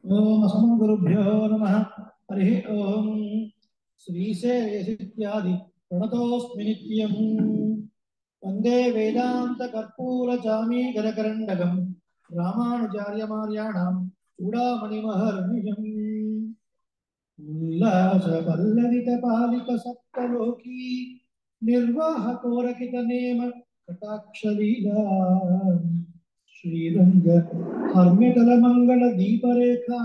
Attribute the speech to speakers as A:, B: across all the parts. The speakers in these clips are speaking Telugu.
A: ओम असमगुरुभ्यो नमः। हरि ओम श्रीशैलेशित्यादि प्रणतोऽस्मि नित्यम्। वन्दे वेदान्तकर्पूरचामीकरकरण्डकम् रामानुजार्यमार्याणां चूडामणिमहर्निशम्। उल्लासपल्लवितपालितसप्तलोकी निर्वाहकोरकितनेम कटाक्षलीला श्रीरंग हर्म्यकलमंगल दीपरेखा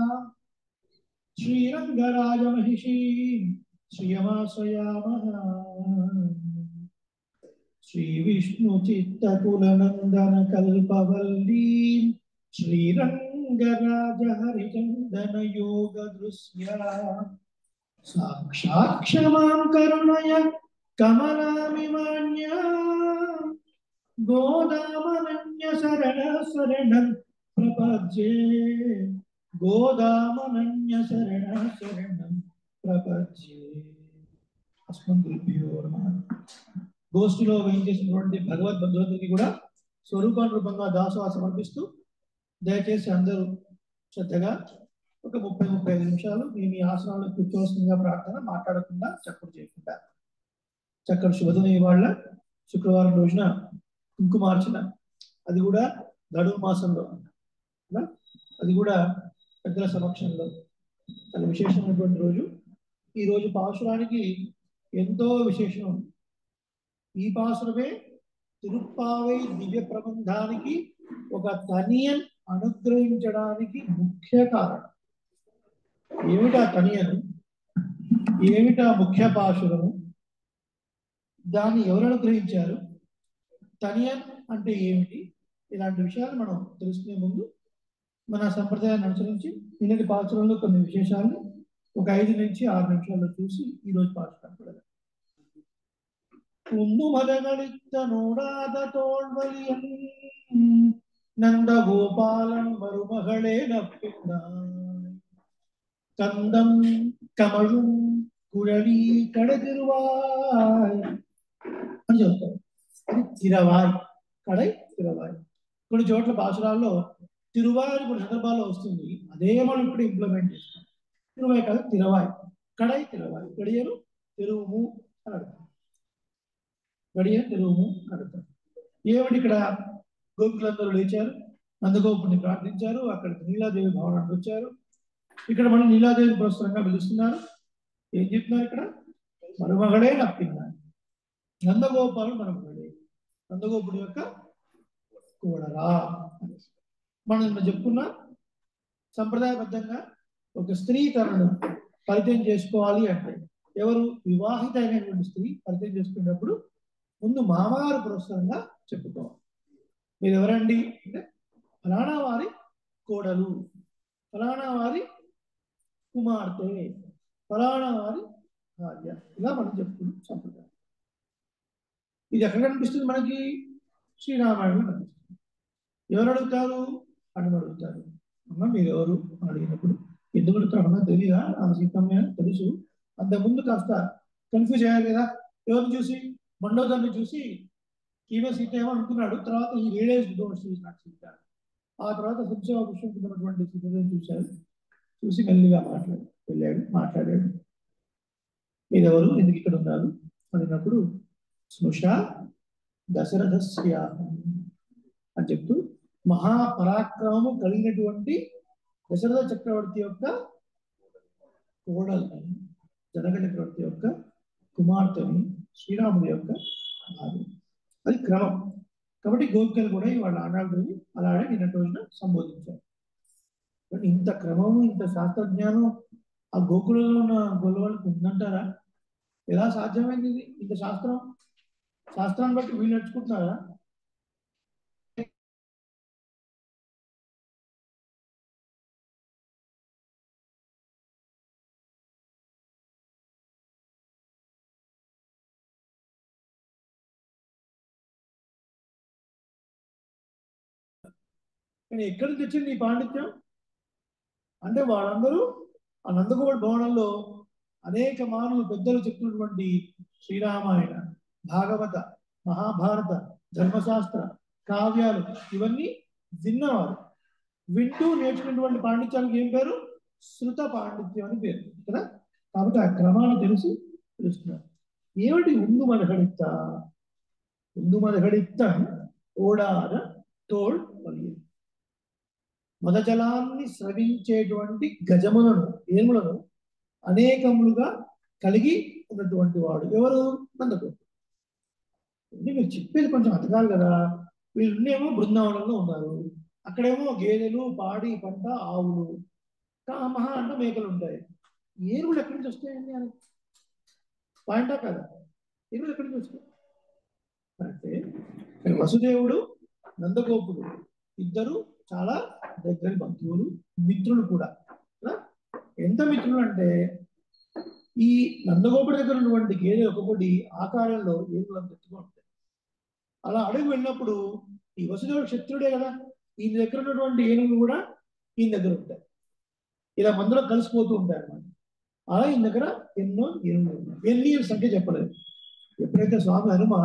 A: श्रीरंगराजमहिषी श्रियमाश्रयामः। श्रीविष्णुचित्तकुलनन्दन कल्पवल्लीं श्रीरंगराजहरिचन्दन योगदृश्या साक्षात् क्षमां करुणय कमलामिमान्याम् गोदामनन्य शरणं प्रपद्ये। गोदामनन्य शरणं प्रपद्ये। अस्मद्गुरुभ्यो नमः। గోష్ఠిలో వేయించేసినటువంటి భగవద్ బంధువులకి కూడా స్వరూపానురూపంగా దాసోహం సమర్పిస్తూ దయచేసి అందరూ శ్రద్ధగా ఒక 30-35 నిమిషాలు మీ ఆసనాల్లో కూర్చోవలసిందిగా ప్రార్థన, మాట్లాడకుండా చప్పుడు చేయకుండా. చక్కటి శుభదినం ఇవాళ శుక్రవారం రోజున కుంకుమార్చన, అది కూడా గడువు మాసంలో, అది కూడా పెద్దల సమక్షంలో చాలా విశేషమైనటువంటి రోజు. ఈ రోజు పాశురానికి ఎంతో విశేషం ఉంది. ఈ పాశురమే తిరుప్పావై దివ్య ప్రబంధానికి ఒక తనియన్ అనుగ్రహించడానికి ముఖ్య కారణం. ఏమిటా తనియను, ఏమిటా ముఖ్య పాశురము, దాన్ని ఎవరు అనుగ్రహించారు, తనియన్ అంటే ఏమిటి, ఇలాంటి విషయాలు మనం తెలుసుకునే ముందు మన సంప్రదాయాన్ని అనుసరించి నిన్నటి పాఠశాలలో కొన్ని విశేషాలను ఒక 5 నుంచి 6 నిమిషాల్లో చూసి ఈరోజు పాఠశాల ముందు మదగళిத்த నూడాద తోళ్వలియన్ నందగోపాలన్ మరుమகளே నప్పిన్నాయ్ కందం కమళం కుழலி కడతిరువాయ్ అని చెప్తారు. అది తిరవాయ్, కడై తిరవాయ్. కొన్ని చోట్ల పాఠశాలలో తిరువాయ్ కొన్ని సందర్భాల్లో వస్తుంది. అదే మనం ఇప్పుడు ఇంప్లిమెంట్ చేస్తాం. తిరువాయ్ కాదు, తిరవాయ్, కడై తిరవాయ్. గడియలు తెరువుము అని అర్థం. గడియ తెరువుము అని అర్థం. ఏమిటి ఇక్కడ గోపికులందరూ లేచారు, నందగోపుని ప్రార్థించారు, అక్కడికి నీలాదేవి భవనానికి వచ్చారు. ఇక్కడ మనం నీలాదేవిని పురస్కారంగా పిలుస్తున్నారు. ఏం చెప్తున్నారు ఇక్కడ? మరుమகளే నప్పిన్నారు. నందగోపాలు మరుమகளే, నందగోపుడి యొక్క కోడలా. మనం చెప్పుకున్న సంప్రదాయబద్ధంగా ఒక స్త్రీ తనను పరిచయం చేసుకోవాలి అంటే, ఎవరు వివాహిత అయినటువంటి స్త్రీ పరిచయం చేసుకున్నప్పుడు ముందు మామగారు పురస్కారంగా చెప్పుకోవాలి. మీరు ఎవరండి అంటే, ఫలానా వారి కోడలు, ఫలానా వారి కుమార్తె, ఫలానా వారి భార్య, ఇలా మనం చెప్పుకున్న సంప్రదాయం. ఇది ఎక్కడ కనిపిస్తుంది మనకి? శ్రీరామాయణంలో కనిపిస్తుంది. ఎవరు అడుగుతారు? అని అడుగుతారు. అమ్మ మీరు ఎవరు అని అడిగినప్పుడు ఎందుకు అడుగుతారన్నా తెలియదా, ఆమె సీతమ్మ తెలుసు. అంతకుముందు కాస్త కన్ఫ్యూజ్ అయ్యారు కదా. ఎవరిని చూసి? మండోదరిని చూసి ఈమె సీత ఏమో అనుకున్నాడు. తర్వాత ఈ రియలైజ్ సీత. ఆ తర్వాత శిక్షా పుష్పంటున్నటువంటి సీతను చూశారు. చూసి మెల్లిగా మాట్లాడాడు. మీరెవరు, ఎందుకు ఇక్కడ ఉన్నారు అడిగినప్పుడు స్నుషా దశరథస్య అని చెప్తూ మహాపరాక్రమము కలిగినటువంటి దశరథ చక్రవర్తి యొక్క కోడల్ని, జనక చక్రవర్తి యొక్క కుమార్తెని, శ్రీరాముడి యొక్క భార్య. అది క్రమం. కాబట్టి గోపికలు కూడా వాళ్ళ ఆనాడుని అలాగే నిన్నటి రోజున సంబోధించారు. ఇంత క్రమము, ఇంత శాస్త్రజ్ఞానం ఆ గోకులంలో ఉన్న గొల్లవాళ్ళకి ఉందంటారా? ఎలా సాధ్యమైంది ఇంత శాస్త్రాన్ని బట్టి వీళ్ళు నడుచుకుంటున్నారా? కానీ ఎక్కడి నుంచి వచ్చింది ఈ పాండిత్యం అంటే, వాళ్ళందరూ ఆ నందగోపుడి భవనంలో అనేక మానవులు పెద్దలు చెప్తున్నటువంటి శ్రీరామాయణ, భాగవత, మహాభారత, ధర్మశాస్త్ర, కావ్యాలు ఇవన్నీ విన్నవారు. వింటూ నేర్చుకున్నటువంటి పాండిత్యానికి ఏం పేరు? శృత పాండిత్యం అని పేరు కదా. కాబట్టి ఆ క్రమాలు తెలుస్తున్నారు. ఏమిటి ఉందు మదగడిత? ఉందు మదగడిత ఓడార తోల్ పలియదు. మదజలాన్ని స్రవించేటువంటి గజములను ఏనుగులను అనేకములుగా కలిగి ఉన్నటువంటి వాడు ఎవరు? నందగోపుడు. మీరు చెప్పేది కొంచెం అతకాలి కదా. వీళ్ళేమో బృందావనంలో ఉన్నారు, అక్కడేమో గేదెలు, పాడి పంట, ఆవులు, మహా అంటే మేకలు ఉంటాయి. ఏనుగులు ఎక్కడి నుంచి వస్తాయండి అని పాయింటా కదా? ఏనుగులు ఎక్కడి నుంచి వస్తాయి అంటే వసుదేవుడు నందగోపుడు ఇద్దరు చాలా దగ్గర బంధువులు, మిత్రులు కూడా. ఎంత మిత్రులు అంటే ఈ నందగోపుడి దగ్గర ఉన్నటువంటి గేదె ఒకటి ఆకారంలో ఏనుగులను ఎత్తుగా ఉంటాయి. అలా అడుగు వెళ్ళినప్పుడు ఈ వసుదేవుడు క్షత్రుడే కదా, ఈయన దగ్గర ఉన్నటువంటి ఏనుగులు కూడా ఈయన దగ్గర ఉంటాయి. ఇలా మందులో కలిసిపోతూ ఉంటాయి అన్నమాట. అలా ఈయన దగ్గర ఎన్నో ఏనుగులు ఉన్నాయి. ఎన్ని సంఖ్య చెప్పలేదు. ఎప్పుడైతే స్వామి హనుమ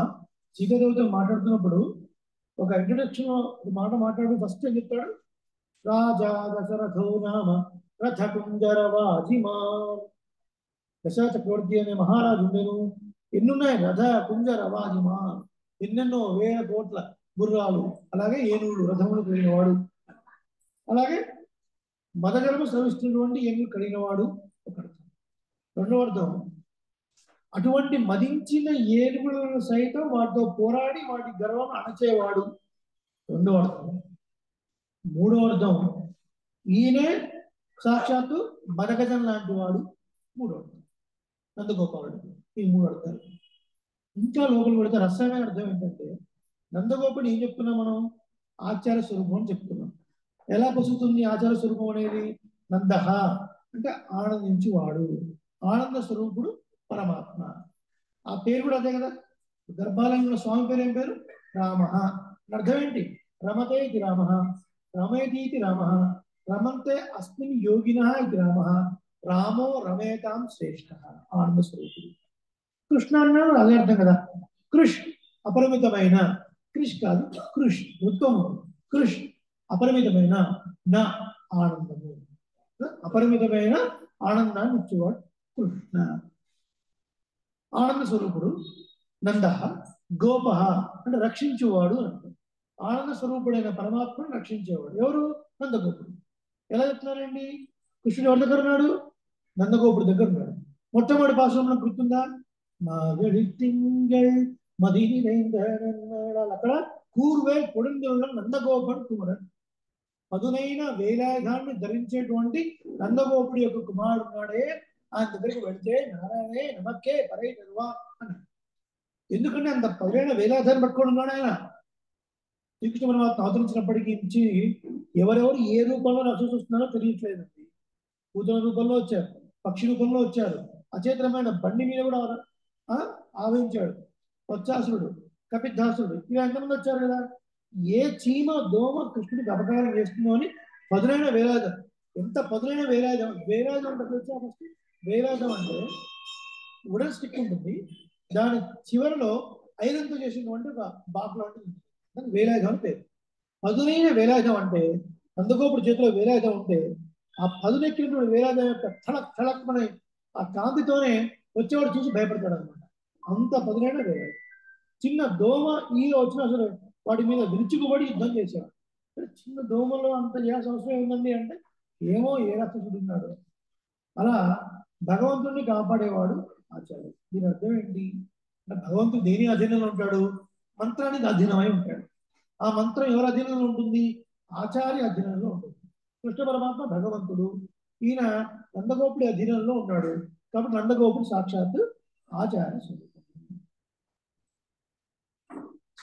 A: సీతాదేవితో మాట్లాడుతున్నప్పుడు ఒక ఇంట్రడక్షన్ మాట మాట్లాడు ఫస్ట్ ఏం చెప్తాడు? రాజా దశరథో నామ రథ కుంజరవాజిమా. దశరథ చక్రవర్తి అనే మహారాజు ఉండేను. ఎన్నున్నాయి? రథ కుంజర వాజిమా, ఎన్నెన్నో వేల కోట్ల గుర్రాలు, అలాగే ఏనుగులు, రథములు కలిగినవాడు. అలాగే మదగర్భ స్రవిస్తున్నటువంటి ఏనుగులు కలిగినవాడు ఒక అర్థం. రెండవ అర్థం, అటువంటి మదించిన ఏనుగులను సైతం వాటితో పోరాడి వాటి గర్వం అణచేవాడు రెండవ అర్థం. మూడవ అర్థం, ఈయనే సాక్షాత్తు మదగజం లాంటి వాడు మూడవ అర్థం. నందగోపాలుడు. ఈ మూడు అర్థాలు. ఇంకా లోపల పెడితే రసమైన అర్థం ఏంటంటే, నందగోపుడు ఏం చెప్తున్నాం మనం? ఆచార స్వరూపం అని చెప్తున్నాం. ఎలా పొసుతుంది ఆచార స్వరూపం అనేది? నందహ అంటే ఆనందించువాడు, ఆనంద స్వరూపుడు పరమాత్మ. ఆ పేరు కూడా అదే కదా. గర్భాలయంలో స్వామి పేరు ఏం పేరు? రామ. అర్థం ఏంటి? రమతే ఇది రామ, రమేతి ఇది రామ, రమంతే అస్మిన్ యోగిన ఇది రామ, రామో రమేతాం శ్రేష్ఠ. ఆనంద స్వరూపుడు. కృష్ణ అన్నాడు అదే అర్థం కదా. కృష్ అపరిమితమైన, కృష్ కాదు కృష్, ఉత్తమము. కృష్ అపరిమితమైన, నా ఆనందము, అపరిమితమైన ఆనందాన్ని ఇచ్చేవాడు కృష్ణ. ఆనంద స్వరూపుడు. నంద గోప అంటే రక్షించేవాడు అంటే ఆనంద స్వరూపుడైన పరమాత్మను రక్షించేవాడు ఎవరు? నందగోపుడు. ఎలా చెప్తున్నారండి? కృష్ణుడు ఎవరి దగ్గర ఉన్నాడు? నందగోపుడు దగ్గర ఉన్నాడు. మొట్టమొదటి భాషలో గుర్తుందా? మాగడి తింగళ్ మదిని అక్కడ కూర్వే పొడిందుల నందగోపుడు కుమారుడు. పదునైన వేలాయుధాన్ని ధరించేటువంటి నందగోపుడి యొక్క కుమారుడు ఉన్నాడే, ఆయన దగ్గరికి వెళితే నారాయణే నమక్కే పరై నరువా అన్నాడు. ఎందుకంటే అంత పదునైన వేలాయుధాన్ని పట్టుకొని ఉన్నాడు ఆయన. శ్రీకృష్ణ పరమాత్మ అవతరించినప్పటికీ నుంచి ఎవరెవరు ఏ రూపంలో రక్షిస్తున్నారో తెలియట్లేదండి. భూతల రూపంలో వచ్చారు, పక్షి రూపంలో వచ్చారు, అచేతనమైన బండి మీద కూడా ఆవహించాడు. వత్సాసురుడు, కపిద్ధాసురుడు, ఇలా ఎంతమంది వచ్చారు కదా. ఏ చీమ దోమ కృష్ణుడికి అపకారం చేస్తుందో అని పదునైన వేలాయుధం. ఎంత పదునైన వేలాయుధం! వేలాయుధం అంటే వచ్చా ఫస్ట్. వేలాయుధం అంటే వుడెన్ స్టిక్ ఉంటుంది, దాని చివరిలో ఐరన్తో చేసినటువంటి ఒక బాక్లో ఉంటుంది, దానికి వేలాయుధం అని పేరు. పదునైన వేలాయుధం అంటే నందగోపుడు చేతిలో వేలాయుధం ఉంటే ఆ పదునెక్కినటువంటి వేలాయుధం యొక్క థళక్ థళక్ అనే ఆ కాంతితోనే వచ్చేవాడు చూసి భయపడతాడు అనమాట. అంత పదునైన వేలాయుధం. చిన్న దోమ ఈలో వచ్చినా సరే వాటి మీద విరుచుకుపడి యుద్ధం చేశాడు. చిన్న దోమలో అంత చేయాల్సిన అవసరం ఏంటండి అంటే, ఏమో ఏ రాక్షసుడు ఉన్నాడు. అలా భగవంతుడిని కాపాడేవాడు ఆచార్యుడు. దీని అర్థం ఏంటి అంటే, భగవంతుడు దేని అధీనంలో ఉంటాడు? మంత్రానికి అధీనమై ఉంటాడు. ఆ మంత్రం ఎవరి అధీనంలో ఉంటుంది? ఆచార్య అధీనంలో ఉంటుంది. కృష్ణ పరమాత్మ భగవంతుడు, ఈయన నందగోపుడి అధీనంలో ఉన్నాడు. కాబట్టి నందగోపుడు సాక్షాత్ ఆచార్య స్వరూపం.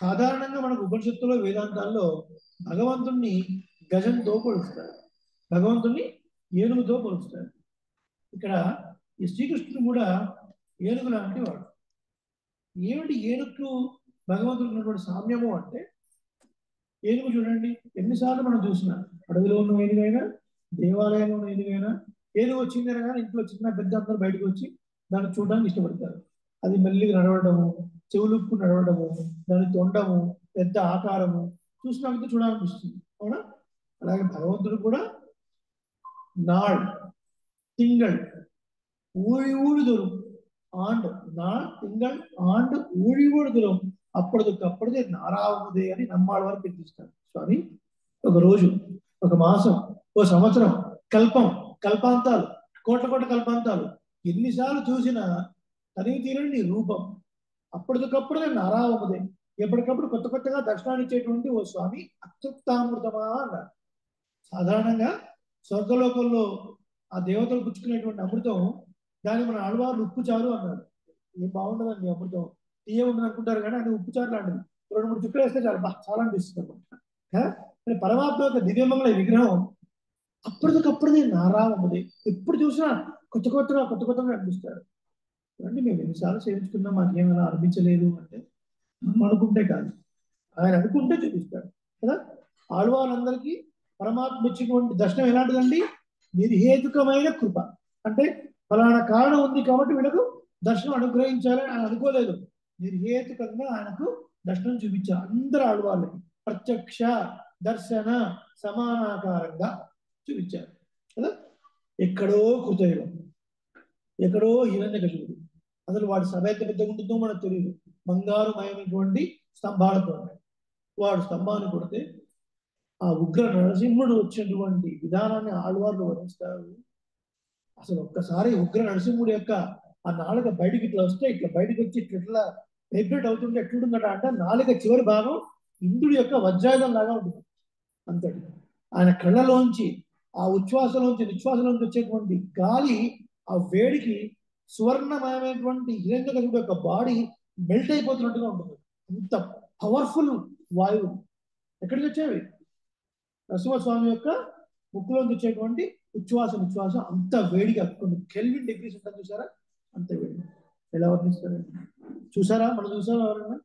A: సాధారణంగా మనకు ఉపనిషత్తులో వేదాంతాల్లో భగవంతుణ్ణి గజంతో పోలుస్తారు, భగవంతుణ్ణి ఏనుగుతో పోలుస్తారు. ఇక్కడ ఈ శ్రీకృష్ణుడు కూడా ఏనుగు లాంటి వాడు. ఏమిటి ఏనుగు భగవంతుడు ఉన్నటువంటి సామ్యము అంటే, ఏనుగు చూడండి ఎన్నిసార్లు మనం చూసినా, అడవిలో ఉన్న ఏనుగైనా, దేవాలయంలో ఉన్న ఏనుగైనా, ఏనుగు వచ్చిందైనా కానీ ఇంట్లో చిన్న పెద్ద అందరూ బయటకు వచ్చి దాన్ని చూడడానికి ఇష్టపడతారు. అది మెల్లిగా నడవడము, చెవులుప్పు నడవడము, దాని తొండము, పెద్ద ఆకారము చూసినప్పుడు చూడాలనిపిస్తుంది, అవునా? అలాగే భగవంతుడు కూడా నాడ్ திங்கள் ஊழி ஊழி தரும் ஆண்டு நாள் తింగళ్ ఆండు ఊడి ఊడి దూరం అప్పటికప్పుడే నారావముదే అని నమ్మాళ్ళవారు కీర్తిస్తారు. స్వామి ఒక రోజు, ఒక మాసం, ఒక సంవత్సరం, కల్పం, కల్పాంతాలు, కోట్ల కోట్ల కల్పాంతాలు ఎన్నిసార్లు చూసినా తనివి తీరని నీ రూపం అప్పటికప్పుడే నారావముదే. ఎప్పటికప్పుడు కొత్త కొత్తగా దర్శనాన్ని ఇచ్చేటువంటి ఓ స్వామి అతృప్తామృతమా అన్నారు. సాధారణంగా స్వర్గలోకంలో ఆ దేవతలు పుచ్చుకునేటువంటి అమృతం, దాన్ని మన ఆళ్వార్లు ఉప్పు చారు అన్నారు. ఏం బాగుండదండి అమృతం, తీయ ఉండదు అనుకుంటారు కానీ అది ఉప్పు చారు లాంటిది. 2-3 చుక్కలు వేస్తే చాలా చాలా అనిపిస్తుంది అనమాట. పరమాత్మ యొక్క దివ్యమంగళ విగ్రహం అప్పటికప్పుడే నారావముది. ఎప్పుడు చూసినా కొత్త కొత్తగా కొత్త కొత్తగా అనిపిస్తాడు. అంటే మేము ఎన్నిసార్లు సేవించుకున్నా మాకేమైనా అనిపించలేదు అంటే మనం అనుకుంటే కాదు, ఆయన అనుకుంటే చూపిస్తాడు కదా. ఆళ్వాళ్ళందరికీ పరమాత్మ ఇచ్చినటువంటి దర్శనం ఎలాంటిదండి? నిర్హేతుకమైన కృప. అంటే ఫలానా కారణం ఉంది కాబట్టి వీళ్ళకు దర్శనం అనుగ్రహించాలని ఆయన అనుకోలేదు. నిర్హేతుకంగా ఆయనకు దర్శనం చూపించారు అందరు ఆళ్వాళ్ళకి. ప్రత్యక్ష దర్శన సమానాకారంగా చూపించారు కదా. ఎక్కడో కృతయుగం, ఎక్కడో హిరణ్యకశిపుడు, అసలు వాడి సభ ఎంత పెద్దగా ఉంటుందో మనకు తెలియదు. బంగారు మయమైనటువంటి స్తంభాలతో వాడు స్తంభాన్ని కొడితే ఆ ఉగ్ర నరసింహుడు వచ్చినటువంటి విధానాన్ని ఆళ్వార్లు వర్ణిస్తారు. అసలు ఒక్కసారి ఉగ్ర నరసింహుడు యొక్క ఆ నాలుక బయటికి ఇట్లా వస్తే ఇట్లా బయటకు వచ్చి ఇట్లా వైబ్రేట్ అవుతుంటే ఎట్లుంటుందట అంటే నాలుక చివరి భాగం ఇంద్రుడి యొక్క వజ్రాయుధం లాగా ఉంటుంది అంతటి. ఆయన కళ్ళలోంచి ఆ ఉచ్ఛ్వాసలోంచి నిశ్వాసలోంచి వచ్చేటువంటి గాలి ఆ వేడికి సువర్ణమయమైనటువంటి హిరణ్యకశిపుడు యొక్క బాడీ మెల్ట్ అయిపోతున్నట్టుగా ఉంటుంది. అంత పవర్ఫుల్ వాయువు ఎక్కడికి వచ్చేవి? నరసింహస్వామి యొక్క ముక్కులోంచి వచ్చేటువంటి నిశ్వాసం అంత వేడిగా కొన్ని కెల్విన్ డిగ్రీస్ ఉంటుంది చూసారా, అంత వేడి. ఎలా వర్ణిస్తారండి? చూసారా, మనం చూసారా ఎవరైనా?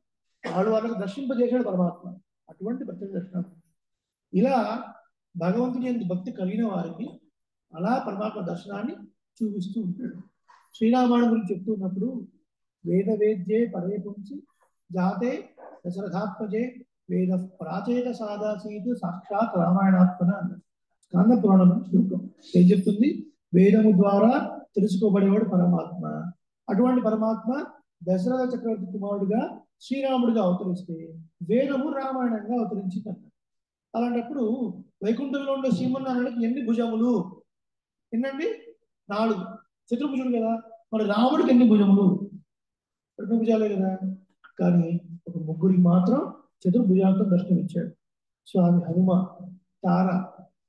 A: వాళ్ళకు దర్శింపజేశాడు పరమాత్మ. అటువంటి ప్రత్యేక దర్శనం. ఇలా భగవంతుని ఎందు భక్తి కలిగిన వారికి అలా పరమాత్మ దర్శనాన్ని చూపిస్తూ ఉంటాడు. శ్రీరామాయణం గురించి చెప్తున్నప్పుడు వేద వేద్యే పరే పుంసి జాతే దశరథాత్మజే వేద ప్రాచేత సాదాసీతు సాక్షాత్ రామాయణాత్మన అన్నారు. స్కంద పురాణం శ్లోకం ఏం చెప్తుంది? వేదము ద్వారా తెలుసుకోబడేవాడు పరమాత్మ. అటువంటి పరమాత్మ దశరథ చక్రవర్తి కుమారుడుగా శ్రీరాముడిగా అవతరిస్తే వేదము రామాయణంగా అవతరించింది అన్నారు. అలాంటప్పుడు వైకుంఠంలో ఉండే శ్రీమన్నారాయణకి ఎన్ని భుజములు? ఎన్నండి? 4. చతుర్భుజుడు కదా. మరి రాముడికి ఎన్ని భుజములు? 2 భుజాలే కదా. కానీ ఒక ముగ్గురికి మాత్రం చతుర్భుజాలతో దర్శనం ఇచ్చాడు. స్వామి హనుమ, తార,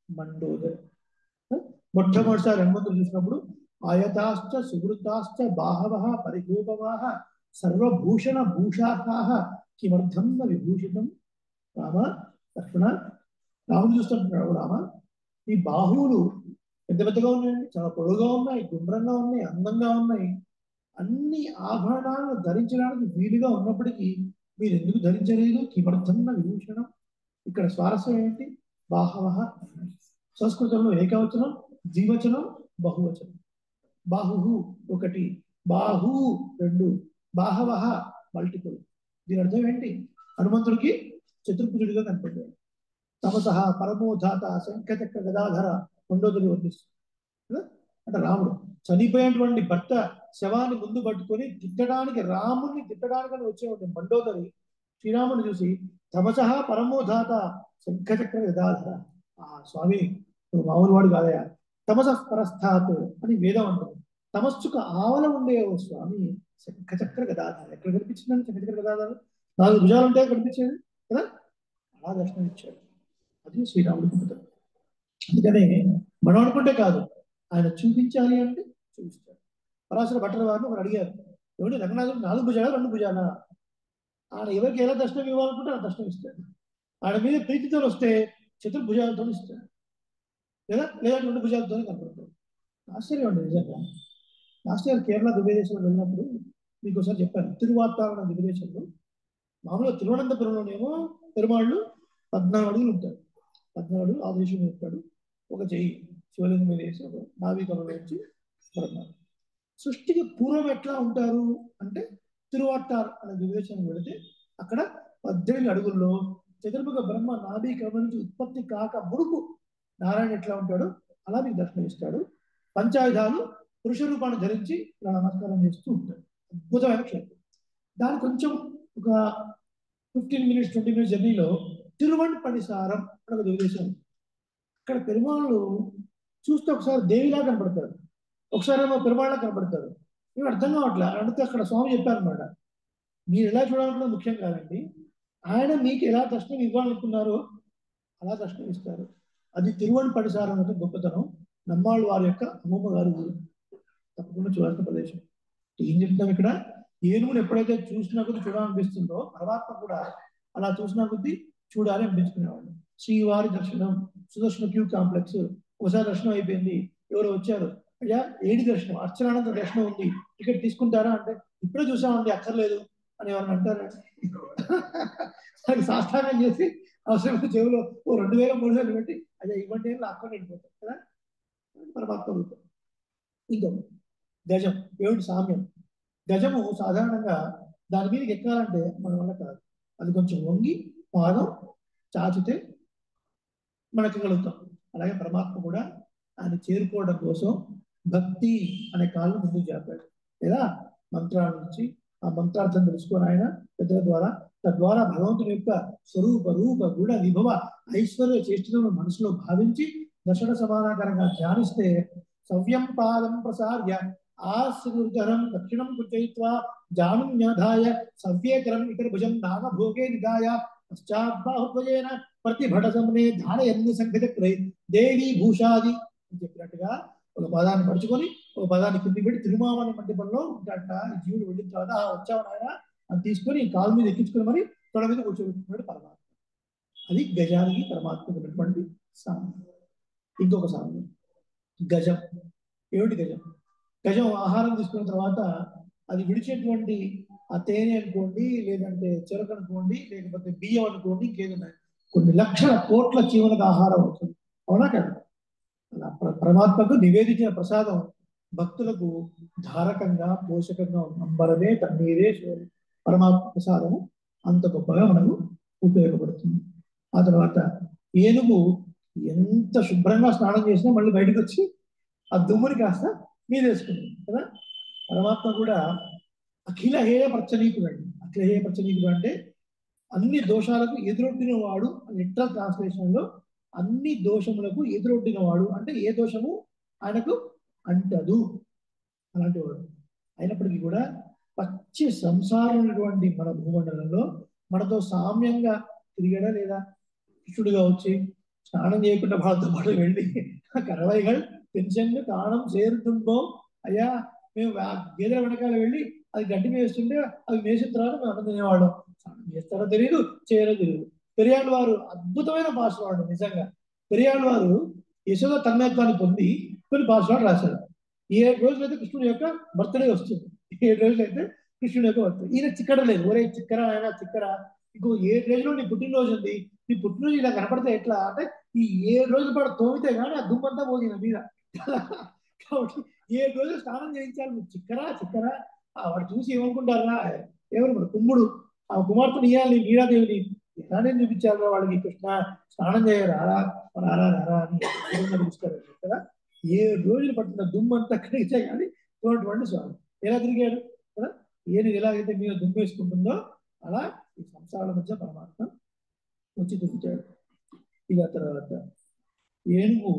A: మండోదరి. మొట్టమొదటిసారి హనుమంతుడు చూసినప్పుడు ఆయతాశ్చ సుహృతాశ్చ బాహవః పరిగూపవాః సర్వభూషణ భూషాకాః కిమర్థం న విభూషితం. రామ లక్ష్మణ, రాముడు చూస్తుంటున్నాడు, రామ ఈ బాహువులు పెద్ద పెద్దగా ఉన్నాయండి, చాలా పొడవుగా ఉన్నాయి, గుండ్రంగా ఉన్నాయి, అందంగా ఉన్నాయి. అన్ని ఆభరణాలను ధరించడానికి వీలుగా ఉన్నప్పటికీ మీరు ఎందుకు ధరించలేదు? కిమర్థం న విభూషణం. ఇక్కడ స్వారస్యం ఏంటి? బాహవః సంస్కృతంలో ఏకవచనం, ద్వివచనం, బహువచనం. బాహు ఒకటి, బాహు 2, బాహవః మల్టిపుల్. దీని అర్థం ఏంటి? హనుమంతుడికి చతుర్భుజుడిగా కనపడ్డాడు. తమసహ పరమోధాత శంఖచక్ర గదాధర మండోదరి వర్ణిస్తుంది. అంటే రాముడు చనిపోయినటువంటి భర్త శవాన్ని ముందు పట్టుకొని తిట్టడానికి, రాముడిని తిట్టడానికని వచ్చేటువంటి మండోదరి శ్రీరాముని చూసి తమసహ పరమోధాత శంఖచక్ర గదాధర, ఆ స్వామి నువ్వు మామూలు వాడు కాదయా, తమస పరస్థాత్ అని వేదం అంటుంది. తమస్సుకు ఆవల ఉండే ఓ స్వామి శంఖచక్ర గదాధర. ఎక్కడ కనిపించిందని శంఖచక్ర గదాధర? 4 భుజాలు ఉంటే కనిపించేది కదా. అలా దర్శనం ఇచ్చాడు. అది శ్రీరాముడికి పుట్టాడు. అందుకనే మనం అనుకుంటే కాదు, ఆయన చూపించాలి అంటే చూపిస్తాడు. పరాశర భట్టర్ వారిని ఒకరు అడిగారు, ఎవరి రంగనాథుడు 4 భుజాలా 2 భుజాలా? ఆయన ఎవరికి ఎలా దర్శనం ఇవ్వాలనుకుంటే ఆ దర్శనం ఇస్తాడు. ఆయన మీద ప్రీతితో వస్తే చతుర్భుజాలతో ఇస్తాడు, లేదా 2 భుజాలతో కనపడతాడు. ఆశ్చర్యం అండి నిజంగా. లాస్ట్ ఇయర్ కేరళ దివ్యదేశంలో వెళ్ళినప్పుడు మీకు ఒకసారి చెప్పాను. తిరువాతావరణ దివ్యదేశంలో మామూలుగా తిరువనంతపురంలోనేమో పెరుమాళ్ళు 14 అడుగులు ఉంటారు. 14 అడుగులు ఆదేశం ఉంటాడు. ఒక చెయ్యి శివలింగం మీద వేసి ఒక నావికలో వచ్చి పరమాడు. సృష్టికి పూర్వం ఎట్లా ఉంటారు అంటే తిరువాటార్ అనే దివ్యదేశం వెళితే అక్కడ 18 అడుగుల్లో చతుర్ముఖ బ్రహ్మ నాభి కమల నుంచి ఉత్పత్తి కాక ముడుపు నారాయణ ఎట్లా ఉంటాడో అలా మీకు దర్శనం ఇస్తాడు. పంచాయుధాలు పురుష రూపాన్ని ధరించి ఇలా నమస్కారం చేస్తూ ఉంటారు. అద్భుతమైన క్షేత్రం. దాని కొంచెం ఒక 15 minutes 20 minutes జర్నీలో తిరువణ్పడిసారం అని ఒక దేశం. అక్కడ పెరుమాళ్ళు చూస్తే ఒకసారి దేవిలా కనపడతారు, ఒకసారి ఏమో పెరుమాళ్ళ కనపడతారు. ఇవి అర్థం కావట్లేదు. అంటే అక్కడ స్వామి చెప్పారనమాట, మీరు ఎలా చూడాలనుకున్నది ముఖ్యం కాదండి, ఆయన మీకు ఎలా దర్శనం ఇవ్వాలనుకున్నారో అలా దర్శనం ఇస్తారు. అది తిరువణ్పడిసారం యొక్క గొప్పతనం. నమ్మాళ్ళు వారి యొక్క అమ్మమ్మ గారు ఊరు. తప్పకుండా చూడాల్సిన ప్రదేశం. ఏం చెప్తాం ఇక్కడ, ఏనుగును ఎప్పుడైతే చూసినా కొద్ది చూడాలనిపిస్తుందో పరమాత్మ కూడా అలా చూసినా కొద్ది చూడాలి అనిపించుకునేవాళ్ళు. శ్రీవారి దర్శనం, సుదర్శన క్యూ కాంప్లెక్స్. ఒకసారి దర్శనం అయిపోయింది, ఎవరు వచ్చారు, అయ్యా ఏడి దర్శనం, అర్చనానంద దర్శనం ఉంది, టికెట్ తీసుకుంటారా అంటే ఇప్పుడే చూసామండి అక్కర్లేదు అని ఎవరైనా అంటారా? దానికి సాష్టాంగం చేసి అవసరమైన చెవులో ఓ 2000-3000 పెట్టి అయ్యా ఇవ్వండి అని లాక్కొని వెళ్ళిపోతాం కదా. పరమాత్మ రూపం. ఇంకో గజం, ఏమిటి సామ్యం. గజము సాధారణంగా దాని మీదకి ఎక్కాలంటే మన వల్ల కాదు. అది కొంచెం వంగి పాదం చాచితే మనకు కలుగుతాం. అలాగే పరమాత్మ కూడా ఆయన చేరుకోవడం కోసం భక్తి అనే కాళ్ళు ముందుకు చేపాడు. లేదా మంత్రాల నుంచి ఆ మంత్రార్థం తెలుసుకొని ఆయన పెద్దల ద్వారా, తద్వారా భగవంతుని యొక్క స్వరూప రూప గుణ విభవ ఐశ్వర్య చేష్టలను మనసులో భావించి దర్శన సమానాకరంగా ధ్యానిస్తే సవ్యం పాదం ప్రసార్య ఆశ్రుతరం దక్షిణం కుచయిత్వా జానున్యాధాయ సవ్యేతరం ఇతర భుజం నాగభోగే నిగాయ పశ్చాద్బాహుత్వయేన ప్రతిభట సమనే ధారయన్ని సంఘచక్రై దేవి భూషాది అని చెప్పినట్టుగా ఒక పదాన్ని పడుచుకొని ఒక పదాన్ని కింది పెట్టి తిరుమామణి మండపంలో ఉంటాడట. ఈ జీవుడు వెళ్ళిన తర్వాత వచ్చావు నాయన అని తీసుకొని కాలు మీద ఎక్కించుకొని మరి తొడ మీద కూర్చోబెట్టుకున్నాడు పరమాత్మ. అది గజానికి పరమాత్మకు ఉన్నటువంటి సామ్యం. ఇంకొక సామ్యం గజం. ఏమిటి గజం? గజం ఆహారం తీసుకున్న తర్వాత అది విడిచేటువంటి ఆ తేనె అనుకోండి, లేదంటే చెరకు అనుకోండి, లేకపోతే బియ్యం అనుకోండి, ఇంకేదన్నా కొన్ని లక్షల కోట్ల జీవనకు ఆహారం అవుతుంది. అవునా కదా? అలా పరమాత్మకు నివేదించిన ప్రసాదం భక్తులకు ధారకంగా పోషకంగా అంబరమే తన్నీరే పరమాత్మ ప్రసాదము అంత గొప్పగా మనకు ఉపయోగపడుతుంది. ఆ తర్వాత ఏనుగు ఎంత శుభ్రంగా స్నానం చేసినా మళ్ళీ బయటకు వచ్చి ఆ దుమ్ముని కాస్త మీదేసుకుంది కదా. పరమాత్మ కూడా అఖిలహేయ ప్రచనీకుడు అండి. అఖిలహేయ ప్రచనీకుడు అంటే అన్ని దోషాలకు ఎదురొడ్డిన వాడు. లిటరల్ ట్రాన్స్లేషన్ లో అన్ని దోషములకు ఎదురొడ్డిన వాడు అంటే ఏ దోషము ఆయనకు అంటదు అలాంటి వాడు. అయినప్పటికీ కూడా పచ్చి సంసారం ఉన్నటువంటి మన భూమండలంలో మనతో సామ్యంగా తిరిగడా లేదా? కృష్ణుడిగా వచ్చి స్నానం చేయకుండా వాళ్ళతో పాటు వెళ్ళి కరవైகள் పెన్షన్ కాణం చేరుతుందో అయ్యా మేము గేదెల వెనకాల వెళ్ళి అది గడ్డి వేస్తుంటే అది వేసిన తర్వాత మేము అన్నం తినేవాళ్ళం. స్నానం చేస్తారో తెలియదు, చేయరో తెలియదు. పెరియాళ్ళ వారు అద్భుతమైన భాషవాడు. నిజంగా పెరియాళ్ళ వారు యశోద తన్మయత్వాన్ని పొంది కొన్ని భాషలు రాశారు. 7 రోజులు అయితే కృష్ణుడి యొక్క బర్త్డే వస్తుంది. 7 రోజులు అయితే కృష్ణుడి యొక్క బర్త్డే. ఈయన చిక్కడ లేదు, ఒరే చిక్కర ఆయన చిక్కర, ఇంకో 7 రోజులు నీ పుట్టినరోజు ఉంది, నీ పుట్టినరోజు ఇలా కనపడితే ఎట్లా అంటే ఈ 7 రోజుల పాటు తోమితే కానీ ఆ దుమ్మంతా పోతుంది మీద. కాబట్టి 7 రోజులు స్నానం చేయించాలి. నువ్వు చిక్కరా చిక్కరా వాడు చూసి ఏమనుకుంటారా, ఏమనుకుంటారు కుమ్ముడు ఆ కుమార్తెను ఇవ్వాలి నీరాదేవిని ఎలానే చూపించారు వాళ్ళకి కృష్ణ స్నానం చేయరారా రారా రారా అని చూస్తారు కదా. 7 రోజులు పట్టిన దుమ్మంతా కడిగితే కానీ తోటువంటి స్వామి ఎలా తిరిగాడు కదా. ఏనుగు ఎలాగైతే మీద దుమ్ము వేసుకుంటుందో అలా ఈ సంసారాల మధ్య పరమాత్మ వచ్చి చూపించాడు. ఇక తర్వాత ఏనుగు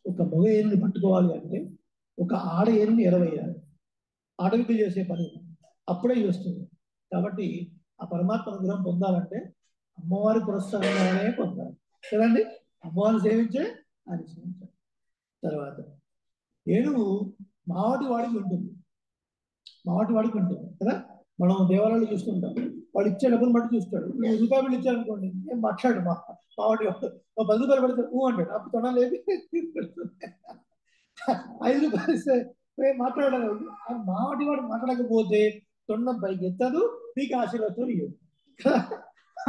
A: ఒక మగ ఏనుని పట్టుకోవాలి అంటే ఒక ఆడ ఏనుని ఎరవేయాలి. ఆడవికులు చేసే పని అప్పుడే ఇది వస్తుంది. కాబట్టి ఆ పరమాత్మ అనుగ్రహం పొందాలంటే అమ్మవారి పురస్కారంగానే పొందాలి కదండి. అమ్మవారిని సేవించే ఆయన సేవించాలి. తర్వాత ఏనుగు మావాటి వాడికి ఉంటుంది, మావాటి వాడికి ఉంటుంది కదా. మనం దేవాలయాలు చూస్తుంటాం, వాడు ఇచ్చే డబ్బులు బట్టి చూస్తాడు. నువ్వు రూపాయలు బిల్లు ఇచ్చారనుకోండి ఏం మాట్లాడు మావాటి వాడు 10 రూపాయలు పెడితే అంటాడు. అప్పుడు తొనలేదు 5 రూపాయలు ఇస్తే మాట్లాడాలి. మావాటి వాడు మాట్లాడకపోతే తొండం పైకి ఎత్తదు, మీకు ఆశీర్వాదం ఇవ్వదు.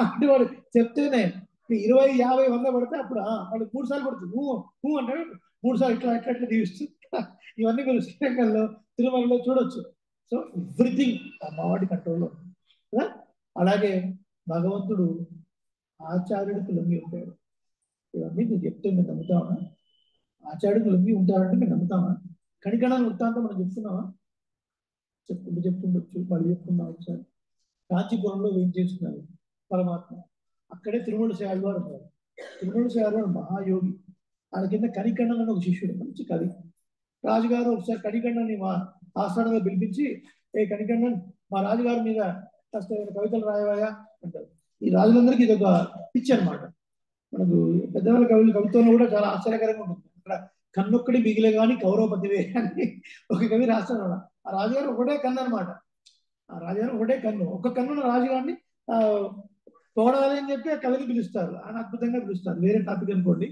A: అంటే వాడు చెప్తేనే 20, 50, 100 పడితే అప్పుడు వాడు 3 సార్లు పడుతుంది నువ్వు అంటాడు. 3 సార్లు ఇట్లా ఎట్లా ఎట్లా దీవిస్తూ ఇవన్నీ మీరు శ్రీరంగంలో తిరుమలలో చూడొచ్చు. సో ఎవ్రీథింగ్ ఆ మావాడి కంట్రోల్లో కదా. అలాగే భగవంతుడు ఆచార్యుడికి లొంగి ఉంటాడు. ఇవన్నీ నేను చెప్తే నేను నమ్ముతాను. ఆచార్యుడికి లొంగి ఉంటారంటే మేము నమ్ముతామా? కనికణాన్ని వృత్తాంతం మనం చెప్తున్నామా? చెప్పుకుండొచ్చు, మళ్ళీ చెప్పుకున్నాం ఒకసారి. కాంచీపురంలో ఏం చేస్తున్నారు పరమాత్మ, అక్కడే తిరుమల శ్రీవారు ఉన్నారు. తిరుమల శ్రీవారు మహాయోగి. ఆయన కింద కనికణన్ అని ఒక శిష్యుడు, మంచి కవి. రాజుగారు ఒకసారి కనికణన్ని మా ఆస్థానంలో పిలిపించి, ఏ కనికణన్, మా రాజుగారి మీద కాస్త కవితలు రాయవాయా అంటారు. ఈ రాజులందరికీ ఇది ఒక పిచ్చి అనమాట. మనకు పెద్దవాళ్ళ కవిత్వంలో కూడా చాలా ఆశ్చర్యకరంగా ఉంటుంది. అక్కడ కన్నొక్కడి మిగిలే కానీ కౌరవపతివే అని ఒక కవి రాస్తాడు. ఆ రాజుగారు ఒకటే కన్ను అనమాట. ఆ రాజుగారు ఒకటే కన్ను, ఒక కన్నున్న రాజుగారిని ఆ పొగడాలి అని చెప్పి ఆ కవిని పిలుస్తారు. ఆయన అద్భుతంగా పిలుస్తారు. వేరే టాపిక్ అనుకోండి.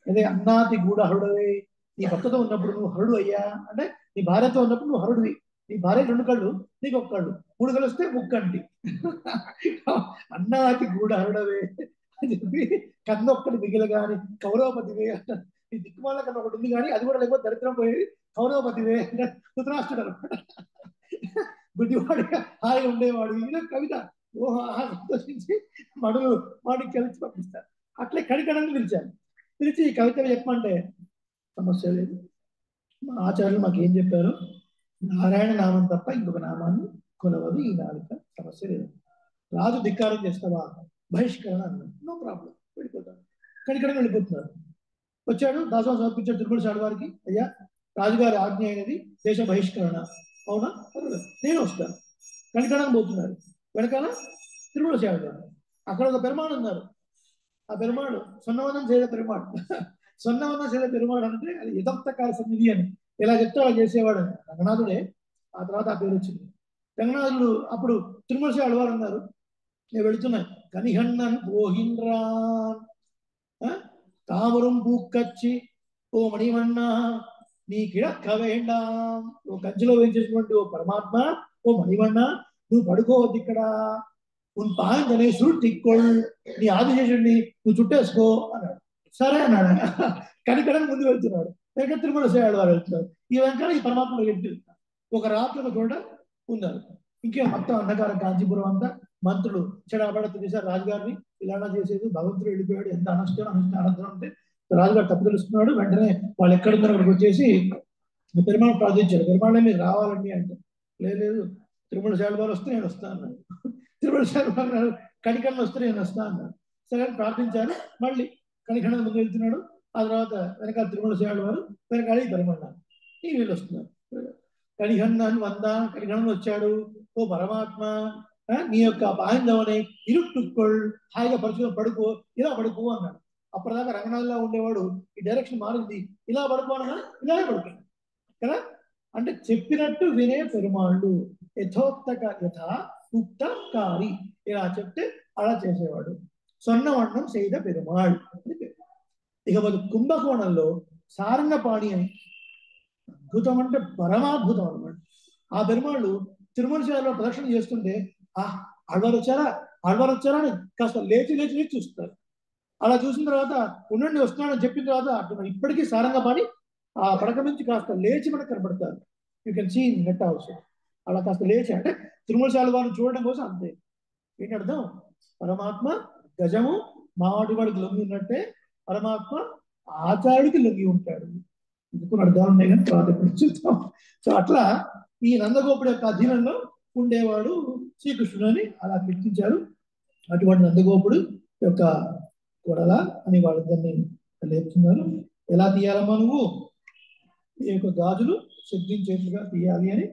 A: అదే అన్నాతి గూఢ హరుడవే, నీ భర్తతో ఉన్నప్పుడు నువ్వు హరుడు అయ్యా అంటే, నీ భార్యతో ఉన్నప్పుడు నువ్వు హరుడివి. నీ భార్య 2 కళ్ళు, నీకు 1 కళ్ళు, 3 కలిస్తే ముక్కండి. అన్నాతి గూఢ హరుడవే అని చెప్పి, కన్నొక్కటి మిగిలగాని కౌరవపతివే అంటారు. ఈ దిక్కుమాల కన్నా ఒకటి ఉంది కానీ అది కూడా లేకపోతే దరిద్రం పోయేది, కౌరవపతివే అంటే ధృతరాష్ట్రుడు అనమాట. గుడ్డివాడిగా హాయి ఉండేవాడు. ఇలా కవిత ఓహో సంతోషించి మడులు వాడికి కలిసి పంపిస్తారు. అట్లే కడికడని పిలిచారు. పిలిచి ఈ కవిత చెప్పమంటే సమస్య లేదు. మా ఆచార్యులు మాకు ఏం చెప్పారు, నారాయణ నామం తప్ప ఇంకొక నామాన్ని కొలవదు ఈ నాలుక, సమస్య లేదు. రాజు ధిక్కారం చేస్తావా, బహిష్కరణ అన్నాడు. నో ప్రాబ్లం, వెళ్ళిపోతాను. కడికడం వెళ్ళిపోతున్నారు. వచ్చాడు, దాసోహం సమర్పించాడు తిరుమల శ్రీ వారికి. అయ్యా, రాజుగారి ఆజ్ఞ అయినది దేశ బహిష్కరణ. అవునా, నేను వస్తాను. కనికడానికి పోతున్నారు. వెనకాల తిరుమల శ్రీ వారు. అక్కడ ఒక పెరుమాడు ఉన్నారు. ఆ పెరుమాడు సొన్నవనం చేయ పెరుమాడు. సొన్నవనం చేయ పెరుమాడు అంటే అది యథార్థకాల సన్నిధి అని ఇలా చెప్తే అలా చేసేవాడు. రంగనాథుడే, ఆ తర్వాత ఆ పేరు వచ్చింది. రంగనాథుడు అప్పుడు తిరుమల శ్రీ వారు అన్నారు, నేను వెళుతున్నాను. కనిహన్నన్ పోహిన్రాన్ తామరం పూక్కచ్చి ఓ మణివన్నా నీ కిడక్క వేండాం. ఓ కంచిలో వేయించేసినటువంటి ఓ పరమాత్మ, ఓ మణివన్న, నువ్వు పడుకోవద్దు ఇక్కడ. ఉన్ పాయం గణేశుడు టిక్కోళ్ళు, నీ ఆదిశేషుడిని నువ్వు చుట్టేసుకో అన్నాడు. సరే అన్నాడు. కనికడం ముందు వెళ్తున్నాడు, వెనక తిరుమల శ్రీవాడు వారు వెళ్తున్నారు. ఈ వెనకాల ఈ పరమాత్మ వెళ్తున్నారు. ఒక రాత్రి ఒక చోట ఉన్నారు. ఇంకేం మొత్తం అంధకారం కాంచీపురం అంతా. మంత్రులు చెడాపడ తీశారు రాజుగారిని. ఇలా చేసేది, భగవంతుడు వెళ్ళిపోయాడు, ఎంత అనంతరం అంటే రాజుగారు తప్పు తెలుస్తున్నాడు. వెంటనే వాళ్ళు ఎక్కడున్నారు అక్కడికి వచ్చేసి పెరుమాళ్ ప్రార్థించారు. పెరుమాళే మీరు రావాలండి అంటే, లేదు తిరుమల శ్రీవాడు వారు వస్తే నేను వస్తాను అన్నాడు. తిరుమల శ్రీవాడు వారు కనికరణ వస్తే నేను వస్తాను అన్నాడు. సరే ప్రార్థించారు. మళ్ళీ కనికరణ ముందు వెళ్తున్నాడు. ఆ తర్వాత వెనకాల తిరుమల శ్రీవాడు వారు, వెనకాల ఈ పెరుమన్నారు. ఈ వీళ్ళు వస్తున్నారు. కనిహన్నాన్ని కనిహణం వచ్చాడు. ఓ పరమాత్మ, నీ యొక్క పాయిందవని ఇరుట్టుకోள், హాయిగా పరుచుకొని పడుకో, ఇలా పడుకో అన్నాడు. అప్పటిదాకా రంగనాథ్లా ఉండేవాడు ఈ డైరెక్షన్ మారింది. ఇలా పడుకోనగా ఇలాగే పడుకున్నాడు కదా. అంటే చెప్పినట్టు వినే పెరుమాళ్ళు, యథోక్తక యథా ఉక్తకారి, ఇలా చెప్తే అలా చేసేవాడు. సొన్నవన్నం செய்த పెరుమాళ్ అని పేరు. ఇక మరి కుంభకోణంలో సారంగపాణి అని అద్భుతం, అంటే పరమాద్భుతం అనమాట. ఆ పెరుమాళ్ళు తిరుమల శ్రీవారిలో ప్రదక్షిణ చేస్తుంటే ఆళ్వారు వచ్చారా అని కాస్త లేచి లేచి లేచి చూస్తారు. అలా చూసిన తర్వాత ఉండండి వస్తున్నాడని చెప్పిన తర్వాత అటు ఇప్పటికీ సారంగపాణి ఆ పడక నుంచి కాస్త లేచి మనకు కనబడతారు. You can see in net house. అలా కాస్త లేచి, అంటే తిరుమల శ్రీవారి వారిని చూడడం కోసం అంతే. ఏంటి అర్థం, పరమాత్మ గజము మావాటి వాడికి లొంగి ఉన్నట్టే పరమాత్మ ఆచార్యుడికి లొంగి ఉంటాడు. ఇందుకు అర్థాలు ఉన్నాయి కానీ తర్వాత చూద్దాం. సో అట్లా ఈ నందగోపుడు యొక్క అధీనంలో ఉండేవాడు శ్రీకృష్ణుడు అని అలా కీర్తించారు. అటువంటి నందగోపుడు యొక్క కొడల అని వాళ్ళిద్దరిని లేపుతున్నారు. ఎలా తీయాలమ్మా నువ్వు, ఈ యొక్క గాజులు శబ్దించేట్లుగా తీయాలి అని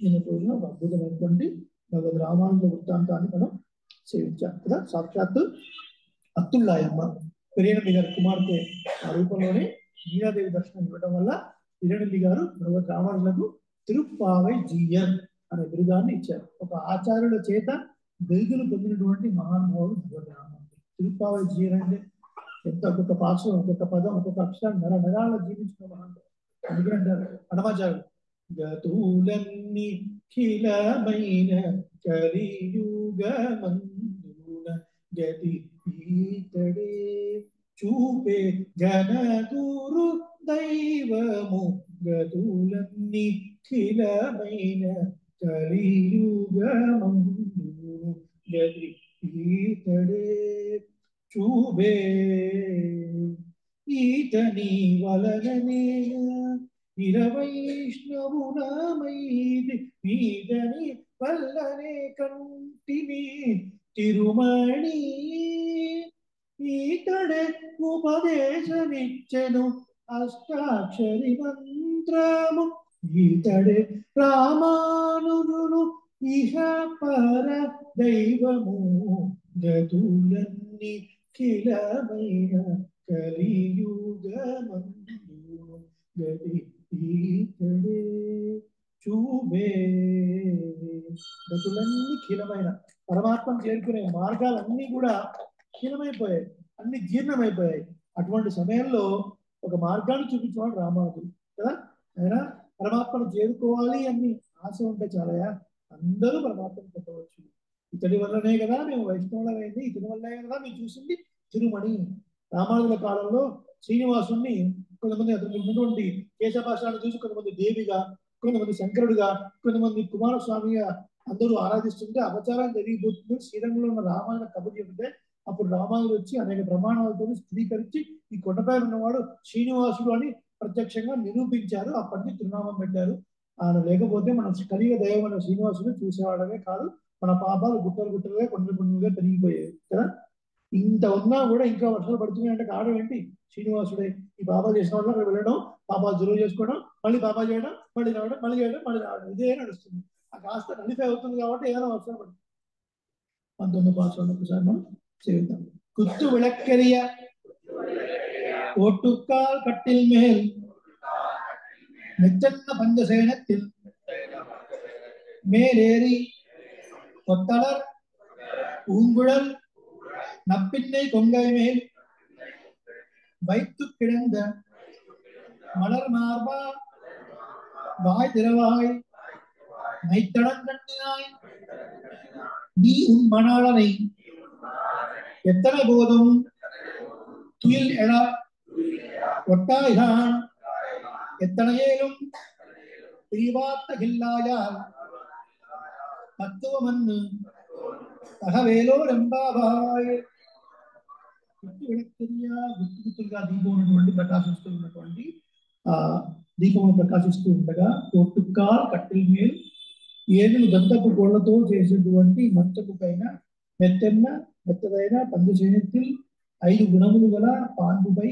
A: నేను రోజున ఒక అద్భుతమైనటువంటి భగవద్ రామానుజ వృత్తాంతాన్ని మనం సేవించాం కదా. సాక్షాత్తు అత్తుల్లాయమ్మ పెరియనల్లి గారి కుమార్తె ఆ రూపంలోనే మీరాదేవి దర్శనం ఇవ్వడం వల్ల పెరియనల్లి గారు భగవద్ రామానుజులకు తిరుప్పావై జీయన్ అనే బిరుదాన్ని ఇచ్చారు. ఒక ఆచార్యుల చేత బిరుదులు పొందినటువంటి మహానుభావుడు భగవద్ రామానుజుడు. తిరుప్పావై జీయన్ అంటే ఎంత, ఒక్కొక్క పాక్షం, ఒక్కొక్క పదం, ఒక్కొక్క అక్షరం నరాల జీవించిన మహానుభావుడు. అందుకే అంటారు అన్నమాచార్యుడు, గతులన్నీ ఖిలమైన కలియుగ మందున గతి ఈతడే చూపే ఘనగురు దైవము. గతులన్నీ ఖిలమైన కలియుగ మందున గతి ఈతడే చూపే. ఈతని వలననే ఇరవైష్ణవునామైది మీదని వల్లనే కంటిని తిరుమణి ఈతడే ఉపదేశమిచ్చెను అష్టాక్షరి మంత్రము ఈతడే రామానుజుడు ఇహ పర దైవము గతులన్నీ ఖిలమైన కలియుగమందు గది ఈతడే చూబే గతులన్నీ ఖిలమైన పరమాత్మను చేరుకునే మార్గాలన్నీ కూడా క్షీణమైపోయాయి, అన్ని జీర్ణమైపోయాయి. అటువంటి సమయంలో ఒక మార్గాన్ని చూపించేవాడు రామానుజుడు కదా. అయినా పరమాత్మను చేరుకోవాలి అని ఆశ ఉంటే చాలయా, అందరూ పరమాత్మను పొందవచ్చు. ఇతడి వల్లనే కదా మేము వైష్ణవులమైంది, ఇతడి వల్లనే కదా మేము చూసింది తిరుమణి. రామానుజుల కాలంలో శ్రీనివాసుని కొంతమంది అతనికి ఉన్నటువంటి కేశపాశాలను చూసి కొంతమంది దేవిగా, కొంతమంది శంకరుడిగా, కొంతమంది కుమారస్వామిగా అందరూ ఆరాధిస్తుంటే అపచారం జరిగిపోతుంది. శ్రీరంగంలో ఉన్న రామాయణ కబురు చెబితే అప్పుడు రామానుజుడు వచ్చి అనేక ప్రమాణాలతో స్థిరీకరించి ఈ కొండపై ఉన్నవాడు శ్రీనివాసుడు అని ప్రత్యక్షంగా నిరూపించారు. అప్పటి నుంచి తిరునామం పెట్టారు. ఆయన లేకపోతే మన కలియుగ దైవమైన శ్రీనివాసుడు చూసేవాడమే కాదు, మన పాపాలు గుట్టలు గుట్టలుగా కొండలుగా పెరిగిపోయాయి కదా. ఇంత ఉన్నా కూడా ఇంకా వర్షాలు పడుతున్నాయంటే కారణం ఏంటి? శ్రీనివాసుడే. ఈ పాపాలు చేసిన వాళ్ళు అక్కడ వెళ్ళడం, పాపాలు జరువు చేసుకోవడం, మళ్ళీ పాపాలు చేయడం, మళ్ళీ రావడం, మళ్ళీ చేయడం, మళ్ళీ రావడం, ఇదే నడుస్తుంది. ఆ కాస్త నలిఫై అవుతుంది కాబట్టి ఏదైనా వర్షాలు పడుతుంది. 19 పాత్రలు ఒకసారి మనం சேவித்தோம். குத்து விளக்கெரிய ஓட்டுக்கால் கட்டில் மேல் மெச்சன்ன பஞ்சசேனத்தில் மேலேறி கொத்தளர் பூங்குழல் நப்பின்னை கொங்கை மேல் வைத்து கிடந்த மலர் மார்பா வாய் திறவாய் மைத்தடங்கண்ணினாய் நீ உன் மணாளனை எத்தனை போதும் துயில் எழ ஒட்டாய்தான் எத்தனையேலும் பிரிவாத்தகில்லாயால் தத்துவமன்னு తహవేలో రెంబాబాయ్. గుర్తు విడక్కిరియా గుర్తు గుర్తులుగా దీపం ఉన్నటువంటి ప్రకాశిస్తూ ఉన్నటువంటి ఆ దీపమును ప్రకాశిస్తూ ఉండగా కొట్టుకాల్ కట్టెల మీద 7 దంతపు గోళ్లతో చేసేటువంటి మంచపు పైన మెత్తదైన పంచశేనెత్తిల్ 5 గుణములు గల పాండుపై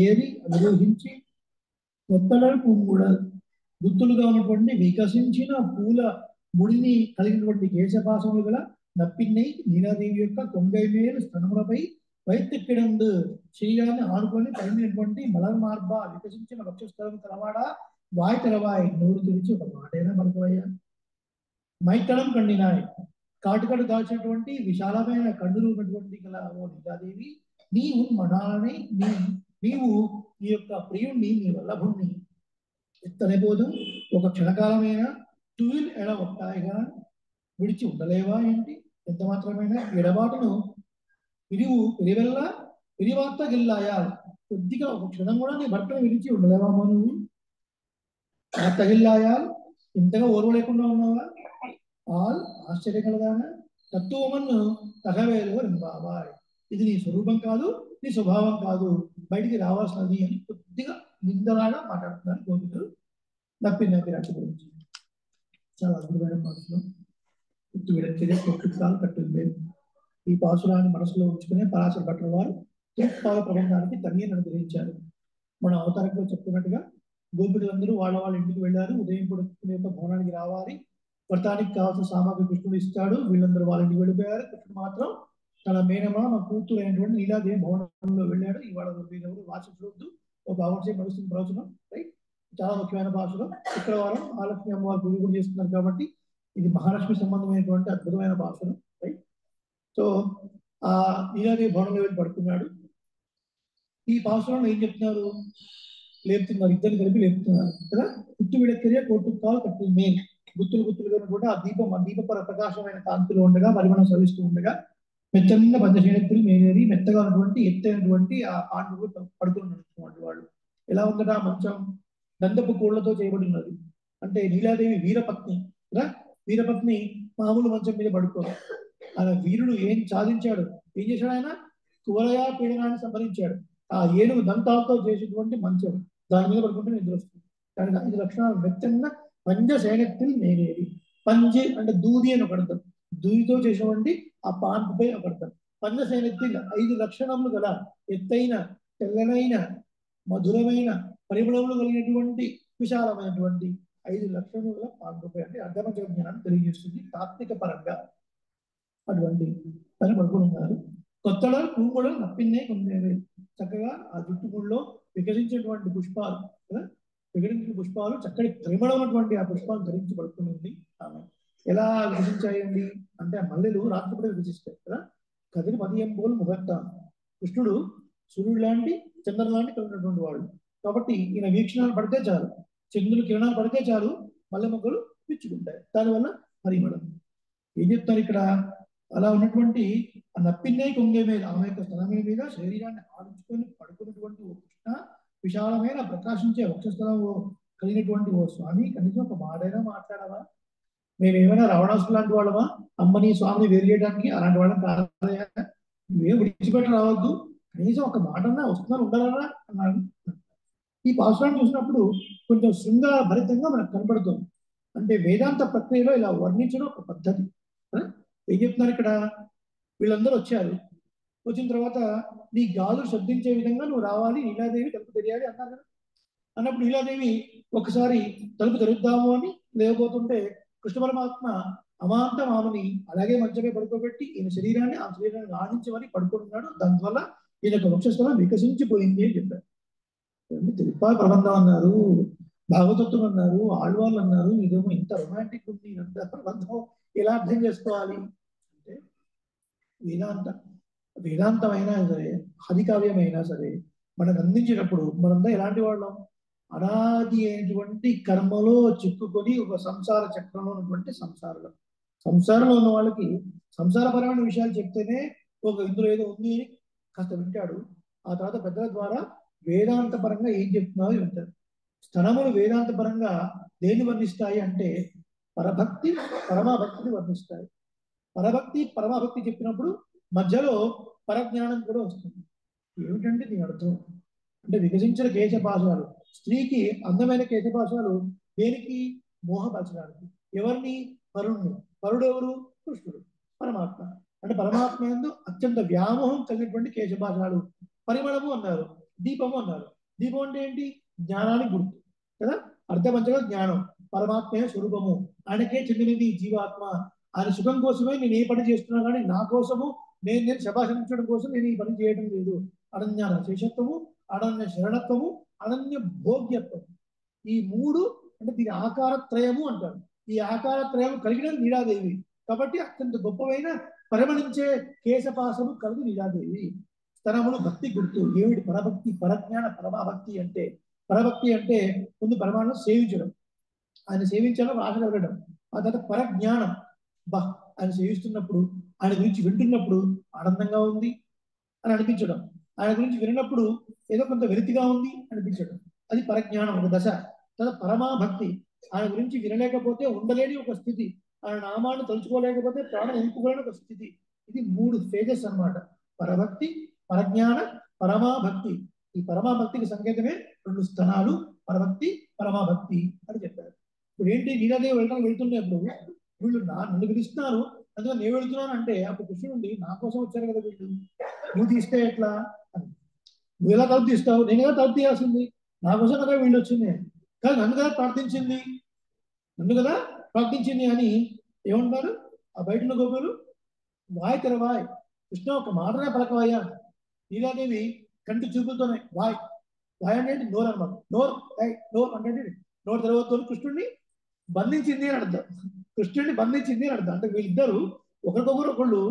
A: ఏరి అధిరోహించి కొత్తడల్ పూంగుడల్ గుత్తులుగా ఉన్నటువంటి వికసించిన పూల ముడిని కలిగినటువంటి కేశపాసములు గల నప్పిన్నై నీలాదేవి యొక్క కొంగై మేలు స్తనములపై వైత్తెక్కిడందు శరీరాన్ని ఆనుకొని పడినటువంటి మలర్ మార్బ వికసించిన వక్షస్థలం తలవాడా వాయ్ తెరవాయ్ నోరు తెరిచి ఒక మాటైనా పలుకవయ్యా. మైతడం కండినాయ్ కాటుకడు దాల్చినటువంటి విశాలమైన కన్నులు ఉన్నటువంటి గల ఓ నీలాదేవి నీవు మనాలని నీవు ఈ యొక్క ప్రియుణ్ణి నీ వల్లభుణ్ణి ఎత్తనేపోదు ఒక క్షణకాలమైన తుయిల్ ఎడ ఒట్టాయిగా విడిచి ఉండలేవా ఏంటి? ఎంత మాత్రమైనా ఎడబాటును విరివార్త గిల్లాయా కొద్దిగా ఒక క్షణం కూడా నీ భర్తను విడిచి ఉండలేవామో నువ్వు? తగిల్లాయా ఇంతగా ఓర్వలేకుండా ఉన్నావా? ఆల్ ఆశ్చర్యకలదానా తత్వమన్ను తగవేలు బాబాయ్ ఇది నీ స్వరూపం కాదు, నీ స్వభావం కాదు, బయటికి రావాల్సినది అని కొద్దిగా నిందలాగా మాట్లాడుతున్నారు గోపికలు నప్పిన విరాటి గురించి. చాలా అద్భుతమైన పాసులు. గుర్తు విడక్కిరే కొట్టుకాలు కట్టుంది. ఈ పాసురాన్ని మనసులో ఉంచుకునే పరాశర భట్ల వారు పాద ప్రబంధానికి తన్నీరు అనుగ్రహించారు. మన అవతారంలో చెప్తున్నట్టుగా గోపికలందరూ వాళ్ళ ఇంటికి వెళ్ళారు. ఉదయం కూడా యొక్క భవనానికి రావాలి, వ్రతానికి కావాల్సిన సామాగ్రి కృష్ణుడు ఇస్తాడు. వీళ్ళందరూ వాళ్ళ ఇంటికి వెళ్ళిపోయారు. కృష్ణుడు మాత్రం తన మేనమామ కూతురు అయినటువంటి నీలాదేవి భవనంలో వెళ్ళాడు. ఇవాళ వీరెవరు వాచించవద్దు, ఒక అవసరం నడుస్తుంది ప్రవచనం. రైట్, చాలా ముఖ్యమైన భాషలో శుక్రవారం మహాలక్ష్మి అమ్మవారి పూజ కూడా చేస్తున్నారు కాబట్టి ఇది మహాలక్ష్మి సంబంధమైనటువంటి అద్భుతమైన భాషలు. రైట్, సో ఆ నీలాదేవి భవనంలో వెళ్ళి పడుతున్నాడు. ఈ భాషలో ఏం చెప్తున్నారు? లేపుతున్నారు, ఇద్దరు కలిపి లేపుతున్నారు కదా. గుర్తు విడక్కిరే కొట్టుకాలు కట్టు మేల్ గుత్తులుగా కూడా ఆ దీపపర ప్రకాశమైన కాంతిలో ఉండగా పరిమళం సవిస్తూ ఉండగా మెత్తన్న పంచశేనెత్తులు మేనేరి మెత్తగా ఉన్నటువంటి ఎత్తైనటువంటి ఆ పాండువు పడుతున్నటువంటి వాళ్ళు. ఎలా ఉందట? మంచం దంతపు కోళ్లతో చేయబడి ఉన్నది. అంటే నీలాదేవి వీరపత్ని కదా. వీరపత్ని మామూలు మంచం మీద పడుకోవాలి. ఆయన వీరుడు ఏం సాధించాడు? ఏం చేశాడు? ఆయన కువలయ పీడనాన్ని సంహరించాడు. ఆ ఏనుగు దంతాలతో చేసేటువంటి మంచం, దాని మీద పడుకుంటే నిద్ర వస్తుంది. దానికి 5 లక్షణాలు. మెచ్చన్న పంజ శయనத்தில் నేనేది. పంజి అంటే దూది అని ఒక అర్థం, దూదితో చేసేటువంటి ఆ పాన్పుపై ఒక అర్థం. పంజ శయనத்தில் 5 లక్షణములు గల ఎత్తైన, తెల్లనైన, మధురమైన, పరిమళములు కలిగినటువంటి విశాలమైనటువంటి 5 లక్షణముల పాన్పుపై అంటే అర్ధపంచక జ్ఞానాన్ని తెలియజేస్తుంది తాత్విక పరంగా. అటువంటి పని పడుకున్నారు. కొత్తలో పువ్వులు నప్పిన్నే కొందేవి. చక్కగా ఆ జుట్టుముల్లో వికసించినటువంటి పుష్పాలు కదా, వికసించిన పుష్పాలు చక్కటి పరిమళమైనటువంటి ఆ పుష్పాలు ధరించి పడుకునింది ఆమె. ఎలా వికసించాయండి అంటే ఆ మల్లెలు రాత్రిపూట వికసిస్తాయి కదా, కదిరి మదియం పోలు ముహూర్తం. కృష్ణుడు సూర్యుడు లాంటి, చంద్రుడు లాంటి కలిగినటువంటి వాడు కాబట్టి ఈయన వీక్షణాలు పడితే చాలు, చంద్రుడి కిరణాలు పడితే చాలు, మల్లె మొక్కలు పిచ్చుకుంటాయి. దానివల్ల పరిమళం. ఏం చెప్తారు ఇక్కడ, అలా ఉన్నటువంటి ఆ నప్పిన్నే కొంగే మీద, ఆమె యొక్క స్థలమే మీద శరీరాన్ని ఆడించుకొని పడుకున్నటువంటి ఓ కృష్ణ, విశాలమైన ప్రకాశించే వక్షస్థలం కలిగినటువంటి ఓ స్వామి, కనీసం ఒక మాటైనా మాట్లాడవా? మేమేమైనా రావణాసులు లాంటి వాళ్ళమా అమ్మని స్వామిని వేరు చేయడానికి? అలాంటి వాళ్ళని కాదయా, నువ్వేం విడిచిపెట్టి రావద్దు, కనీసం ఒక మాటన్నా వస్తున్నారు ఉండాలన్నా అన్నాడు. ఈ పాసురాన్ని చూసినప్పుడు కొంచెం శృంగార భరితంగా మనకు కనపడుతుంది. అంటే వేదాంత ప్రక్రియలో ఇలా వర్ణించడం ఒక పద్ధతి. ఏం చెప్తున్నారు ఇక్కడ, వీళ్ళందరూ వచ్చారు, వచ్చిన తర్వాత నీ గాలు శబ్దించే విధంగా నువ్వు రావాలి, నీలాదేవి తలుపు తెరియాలి అన్నారు కదా. అన్నప్పుడు నీలాదేవి ఒకసారి తలుపు తెరుద్దాము అని లేకపోతుంటే కృష్ణ పరమాత్మ అమాంతం ఆమెని అలాగే మంచమే పడుకోబెట్టి ఈయన శరీరాన్ని ఆ శరీరాన్ని ఆడించమని పడుకుంటున్నాడు. దానివల్ల ఈయన వక్షస్థలం వికసించిపోయింది అని చెప్పారు. తిరుపాల ప్రబంధం అన్నారు, భాగవతత్వం అన్నారు, ఆళ్వాళ్ళు అన్నారు, ఇదేమో ఇంత రొమాంటిక్ ఉంది, ఇంత ప్రబంధం ఎలా అర్థం చేసుకోవాలి అంటే, వేదాంతమైనా సరే, హరికావ్యమైనా సరే మనకు అందించినప్పుడు మనంతా ఎలాంటి వాళ్ళం, అనాది అయినటువంటి కర్మలో చిక్కుకొని ఒక సంసార చక్రంలో ఉన్నటువంటి సంసారంలో ఉన్న వాళ్ళకి సంసారపరమైన విషయాలు చెప్తేనే ఒక ఇందులో ఏదో ఉంది అని కాస్త వింటాడు. ఆ తర్వాత పెద్దల ద్వారా వేదాంత పరంగా ఏం చెప్తున్నారో వింటారు. స్థనములు వేదాంత పరంగా దేన్ని వర్ణిస్తాయి అంటే పరభక్తి, పరమభక్తిని వర్ణిస్తాయి. పరభక్తి, పరమభక్తి చెప్పినప్పుడు మధ్యలో పరజ్ఞానం కూడా వస్తుంది. ఏమిటంటే దీని అర్థం అంటే వికసించిన కేశపాశాలు, స్త్రీకి అందమైన కేశపాశాలు దేనికి? మోహపరచడానికి. ఎవరిని? పరుణ్ణి. పరుడు ఎవరు? కృష్ణుడు, పరమాత్మ. అంటే పరమాత్మ యందు అత్యంత వ్యామోహం కలిగినటువంటి కేశపాశాలు. పరిమళము అన్నారు, దీపము అన్నారు. దీపం అంటే ఏంటి? జ్ఞానానికి గుర్తు కదా. అర్ధపంచక జ్ఞానం, పరమాత్మే స్వరూపము, ఆయనకే చెందినది జీవాత్మ. ఆయన సుఖం కోసమే నేను ఏ పని చేస్తున్నా కానీ నా కోసము నేను శభాషించడం కోసం నేను ఈ పని చేయడం లేదు. అనన్య శేషత్వము, అనన్య శరణత్వము, అనన్య భోగ్యత్వము, ఈ మూడు అంటే దీని ఆకారత్రయము అంటారు. ఈ ఆకారత్రయం కలిగిన నీలాదేవి కాబట్టి అత్యంత గొప్పమైన పరిమళించే కేశపాసము కలిగి నీలాదేవి. స్తనములు భక్తి గుర్తు. ఏమిటి? పరభక్తి, పరజ్ఞాన, పరమభక్తి అంటే పరభక్తి అంటే ముందు పరమాణం సేవించడం, ఆయన సేవించడం, రాగలగడం. ఆ తర్వాత పరజ్ఞానం, బా ఆయన సేవిస్తున్నప్పుడు, ఆయన గురించి వింటున్నప్పుడు ఆనందంగా ఉంది అని అనిపించడం, ఆయన గురించి విన్నప్పుడు ఏదో కొంత వెలితిగా ఉంది అనిపించడం, అది పరజ్ఞానం ఒక దశ. తర్వాత పరమాభక్తి, ఆయన గురించి వినలేకపోతే ఉండలేని ఒక స్థితి, ఆయన నామాన్ని తలుచుకోలేకపోతే ప్రాణం ఎంపుకోలేని ఒక స్థితి. ఇది 3 ఫేజెస్ అన్నమాట. పరభక్తి, పరజ్ఞాన, పరమాభక్తి. ఈ పరమాభక్తికి సంకేతమే 2 స్థనాలు, పరభక్తి, పరమాభక్తి అని చెప్పారు. ఇప్పుడు ఏంటి, నీలాదేవి వెళ్తున్నప్పుడు వీళ్ళు నన్ను పిలుస్తున్నారు, అందులో నేను వెళుతున్నాను అంటే అప్పుడు కృష్ణుడు నా కోసం వచ్చారు కదా వీళ్ళు, నువ్వు తీస్తే ఎట్లా అని. నువ్వు ఎలా తలుపు తీస్తావు? నేను ఎలా తలుపు తీయాల్సింది? నా కోసం కదా వీళ్ళు వచ్చింది, కానీ నన్ను కదా ప్రార్థించింది అని ఏమంటారు ఆ బయట ఉన్న గోపులు? వాయ్ తెరవాయ్, కృష్ణ ఒక మాటనే పలకవాయ్యా. నీలాదేవి కంటి చూపులతోనే వాయ్ అంటే నోరు అనమాట. నోరు అంటే నోరు తెరవతో కృష్ణుడిని బంధించింది అని అర్థం. అంటే వీళ్ళిద్దరు ఒకరికొకరు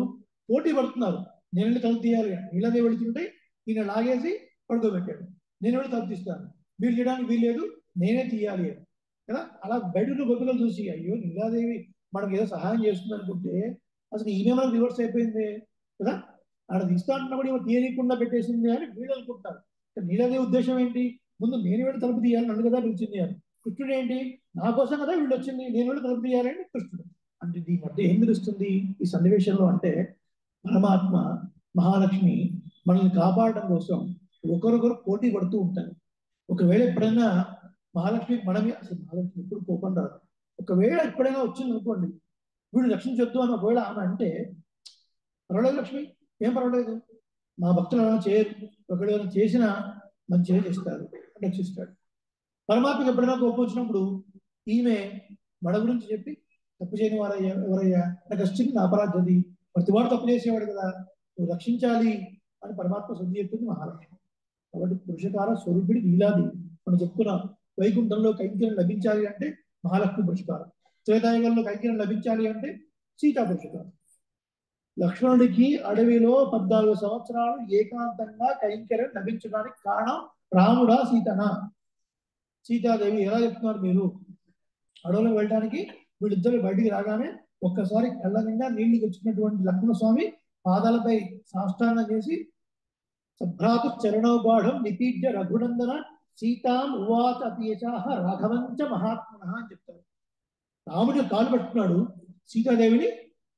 A: పోటీ పడుతున్నారు. నేను వెళ్ళి తలుపు తీయాలి, నీలాదేవి వెళుతుంటే ఈయన లాగేసి పడుకోబెట్టాడు. నేను వెళ్ళి తలుపు తీస్తాను, మీరు చేయడానికి వీల్లేదు, నేనే తీయాలి అని కదా. అలా బయట గొప్పలు చూసి అయ్యో నీలాదేవి మనకు ఏదో సహాయం చేస్తుంది అనుకుంటే అసలు ఈమె మనకు రివర్స్ అయిపోయింది కదా. ఆడ తీస్తా అంటున్నప్పుడు ఏమో తీయకుండా పెట్టేసింది అని వీళ్ళు అనుకుంటారు. నీలాదేవి ఉద్దేశం ఏంటి? ముందు నేను వెళ్ళి తలుపు తీయాలి, నన్ను కదా పిలిచింది అని. కృష్ణుడు ఏంటి? నా కోసం కదా వీళ్ళు వచ్చింది, నేను వెళ్ళి తలుపు తీయాలని కృష్ణుడు. అంటే దీని మధ్య ఏం తెలుస్తుంది ఈ సన్నివేశంలో అంటే, పరమాత్మ మహాలక్ష్మి మనల్ని కాపాడడం కోసం ఒకరొకరు పోటీ పడుతూ ఉంటారు. ఒకవేళ ఎప్పుడైనా మహాలక్ష్మి మనమే, అసలు మహాలక్ష్మి ఎప్పుడు కోపం రాదు. ఒకవేళ ఎప్పుడైనా వచ్చింది అనుకోండి, వీడు రక్షించొద్దు అని ఒకవేళ ఆమె అంటే, పర్వాలేదు లక్ష్మి, ఏం పర్వాలేదు, మా భక్తులు ఏమైనా చేయరు, ఒకవేళ ఏమైనా చేసినా మంచిగా చేస్తారు, రక్షిస్తాడు. పరమాత్మకి ఎప్పుడైనా కోపం వచ్చినప్పుడు ఈమె మన గురించి చెప్పి, తప్పు చేయని వారయ్యా, ఎవరయ్యా, నాకు వచ్చింది నా అపరాధది, ప్రతివాడు తప్పు చేసేవాడు కదా, నువ్వు రక్షించాలి అని పరమాత్మ శుద్ధి చెప్తుంది మహాలక్ష్మి. కాబట్టి పురుషకార స్వరూపిడి లీలాది మనం చెప్పుకున్నాం. వైకుంఠంలో కైంకర్యం లభించాలి అంటే మహాలక్ష్మి పురుషకారం, త్రేతాయుగంలో కైంకర్యం లభించాలి అంటే సీతా పురుషకారం. లక్ష్మణుడికి అడవిలో 14 సంవత్సరాలు ఏకాంతంగా కైంకర్యం లభించడానికి కారణం రాముడా సీతనా? సీతాదేవి ఎలా చెప్తున్నారు మీరు? అడవిలో వెళ్ళడానికి వీళ్ళిద్దరు బయటికి రాగానే ఒక్కసారి కళ్ళ నిండా నీళ్లు తెచ్చుకున్నటువంటి లక్ష్మణ స్వామి పాదాలపై సాష్టాంగం చేసి, సభ్రాతు చరణోబాఢం నిపీడ్య రఘునందన సీతాం ఉవాచ అతీశాహ రాఘవంచ మహాత్మన అని చెప్తారు. రాముడి కాలు పట్టుకున్నాడు, సీతాదేవిని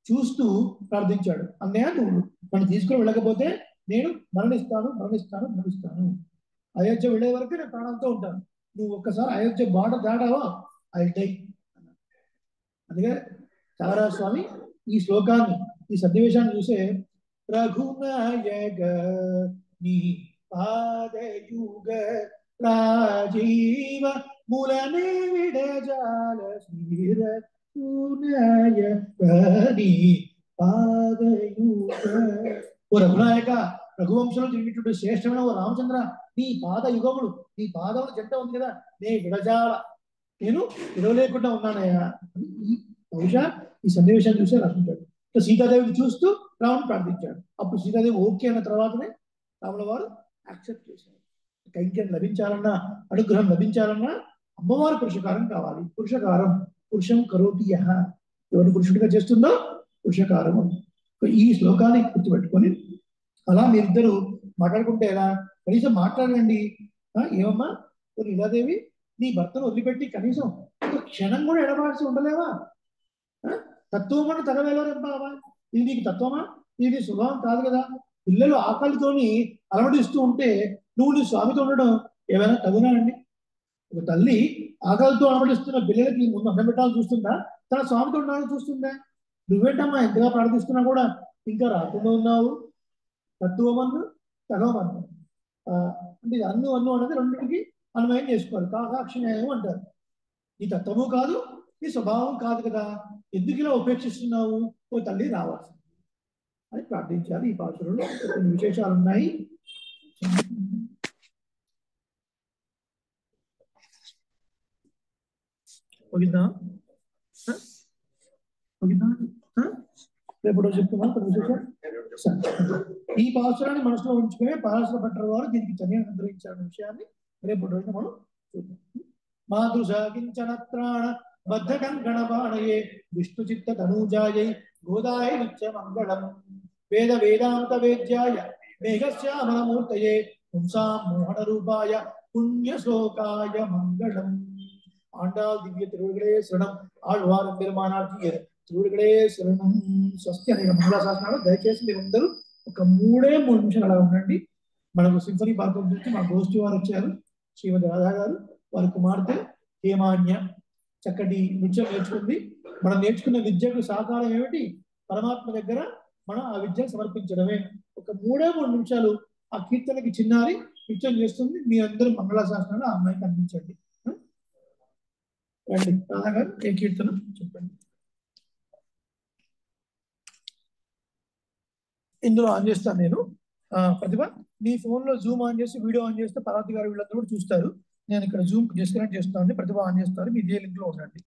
A: చూస్తూ ప్రార్థించాడు, అన్నయ్య నువ్వు నన్ను తీసుకుని వెళ్ళకపోతే నేను మరణిస్తాను మరణిస్తాను మరణిస్తాను, అయోధ్య వెళ్ళే వరకు నేను ప్రాణంతో ఉంటాను, నువ్వు ఒక్కసారి అయోధ్య బాట దాటావా ఐ డై. అందుకే త్యాగరాజ స్వామి ఈ శ్లోకాన్ని, ఈ సన్నివేశాన్ని చూసే, రఘునాయక నీ పాదయుగ రాజీవ మూలనే విడజాల శ్రీర పాదయుగ. ఓ రఘునాయక, రఘువంశంలో తిరిగినటువంటి శ్రేష్టమైన ఓ రామచంద్ర, నీ పాద యుగములు, నీ పాదములు జంట ఉంది కదా, నే విడజాల, నేను విడవలేకుండా ఉన్నానయ్యా. బహుశా ఈ సన్నివేశాన్ని చూసే రాసుకుంటాడు. సీతాదేవిని చూస్తూ రాముని ప్రార్థించాడు. అప్పుడు సీతాదేవి ఓకే అన్న తర్వాతనే రాముల వారు యాక్సెప్ట్ చేశారు. కైంకర్యం లభించాలన్నా, అనుగ్రహం లభించాలన్నా అమ్మవారి పురుషకారం కావాలి. పురుషకారం పురుషం కరోతి యః, ఎవరు పురుషుడిగా చేస్తుందో పురుషకారం. ఈ శ్లోకాన్ని గుర్తుపెట్టుకొని అలా మీరిద్దరు మాట్లాడుకుంటే ఎలా? కనీసం మాట్లాడండి. ఏమమ్మా లీలాదేవి, నీ భర్తను వదిలిపెట్టి కనీసం ఒక క్షణం కూడా ఎడబాల్సి ఉండలేవా? తత్వం అంటే తగవేలరెంపావా? ఇది నీకు తత్వమా? ఇది నీ స్వభావం కాదు కదా. పిల్లలు ఆకలితోని అలమటిస్తూ ఉంటే నువ్వు నీ స్వామితో ఉండడం ఏమైనా తగునా అండి? ఒక తల్లి ఆకలితో అలమటిస్తున్న పిల్లలకి ముందు అన్నం పెట్టాలని చూస్తుందా, తన స్వామితో ఉండాలని చూస్తుందా? నువ్వేంటమ్మా ఎంతగా ప్రార్థిస్తున్నా కూడా ఇంకా రాకుండా ఉన్నావు? తత్వమన్ను తగవమన్ను అంటే అన్ను అన్ను అనేది రెండింటికి అన్వయం చేసుకోవాలి. కాకాక్షి న్యాయం అంటారు. నీ తత్వము కాదు, నీ స్వభావం కాదు కదా, ఎందుకు ఇలా ఉపేక్షిస్తున్నావు? ఓ తల్లి రావాల్సింది అని ప్రార్థించాలి. ఈ పాత్రలో కొన్ని విశేషాలు ఉన్నాయి. రేపు చెప్తున్నా కొన్ని విశేషాలు. ఈ పాత్రని మనసులో ఉంచుకునే పారాశర భట్టర్ వారు దీనికి చర్యను నిర్వహించాలనే విషయాన్ని రేపు రోజున మనం చూద్దాం. మాతృశాకించనత్రాణ బద్ధకంకణ బాణయే విష్ణు చిత్త తనూజాయై గోదాయ నిత్య మంగళం వేద వేదాంత వేద్యాయ మేఘశ్యామలమూర్తయే పుంసాం మోహన రూపాయ పుణ్య శ్లోకాయ మంగళం. ఆండాల్ దివ్య తిరువుగడే శరణం, ఆళ్వారం పెరుమానార్థి తిరువుగడే శరణం. స్వస్తి అనేక మంగళ శాసనాలు. దయచేసి మీరందరూ ఒక 3 నిమిషాలు అలా ఉండండి. మనకు సింఫనీ పార్కం నుంచి మా గోష్ఠి వారు వచ్చారు, శ్రీమతి రాధా గారు, వారి కుమార్తె హేమాన్య చక్కటి నృత్యం నేర్చుకుంది. మనం నేర్చుకున్న విద్యకు సహకారం ఏమిటి? పరమాత్మ దగ్గర మనం ఆ విద్యను సమర్పించడమే. ఒక 3 నిమిషాలు ఆ కీర్తనకి చిన్నారి నృత్యం చేస్తుంది. మీ అందరూ మంగళాశాసనాలు ఆ అమ్మాయికి అందించండి. రండి రాధా గారు, ఏ కీర్తన చెప్పండి. ఇందులో ఆన్ చేస్తాను నేను. ప్రతిభ, మీ ఫోన్ లో జూమ్ ఆన్ చేసి వీడియో ఆన్ చేస్తే పరాతి గారు వీళ్ళందరూ కూడా చూస్తారు. నేను ఇక్కడ జూమ్ డిస్కనెక్ట్ చేస్తాను, ప్రతిభ ఆన్ చేస్తారు. మీ ఇదే లింక్ లో ఉండండి.